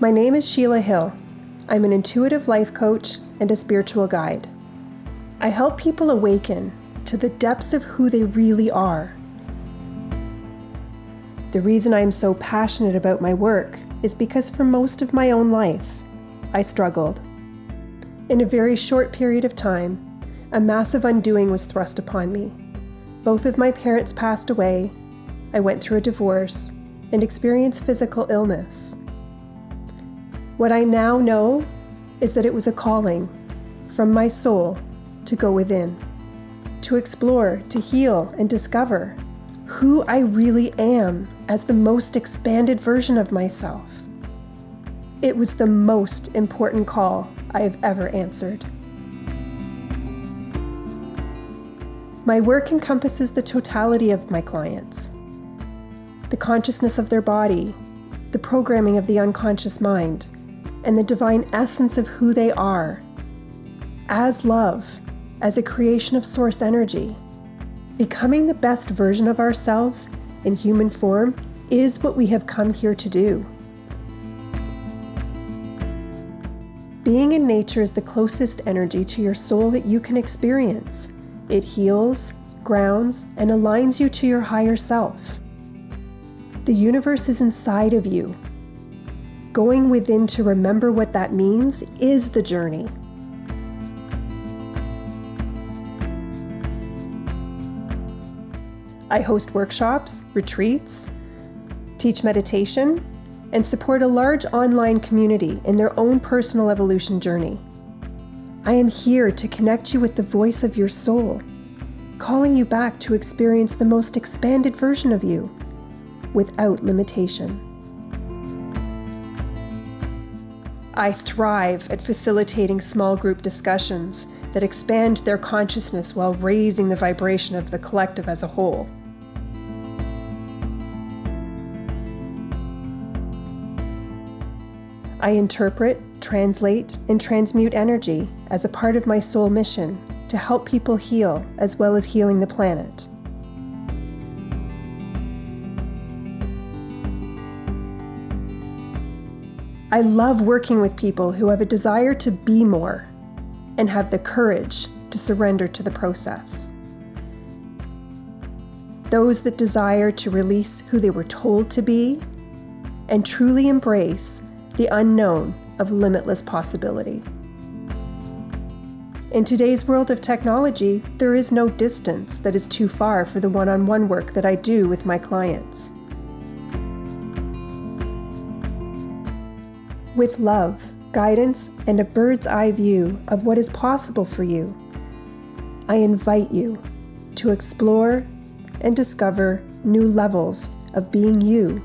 My name is Sheila Hill. I'm an intuitive life coach and a spiritual guide. I help people awaken to the depths of who they really are. The reason I'm so passionate about my work is because for most of my own life, I struggled. In a very short period of time, a massive undoing was thrust upon me. Both of my parents passed away, I went through a divorce, and experienced physical illness. What I now know is that it was a calling from my soul to go within, to explore, to heal, and discover who I really am as the most expanded version of myself. It was the most important call I have ever answered. My work encompasses the totality of my clients, the consciousness of their body, the programming of the unconscious mind, and the divine essence of who they are, as love, as a creation of source energy. Becoming the best version of ourselves in human form is what we have come here to do. Being in nature is the closest energy to your soul that you can experience. It heals, grounds, and aligns you to your higher self. The universe is inside of you. Going within to remember what that means is the journey. I host workshops, retreats, teach meditation, and support a large online community in their own personal evolution journey. I am here to connect you with the voice of your soul, calling you back to experience the most expanded version of you without limitation. I thrive at facilitating small group discussions that expand their consciousness while raising the vibration of the collective as a whole. I interpret, translate, and transmute energy as a part of my soul mission to help people heal as well as healing the planet. I love working with people who have a desire to be more and have the courage to surrender to the process. Those that desire to release who they were told to be and truly embrace the unknown of limitless possibility. In today's world of technology, there is no distance that is too far for the one-on-one work that I do with my clients. With love, guidance, and a bird's eye view of what is possible for you, I invite you to explore and discover new levels of being you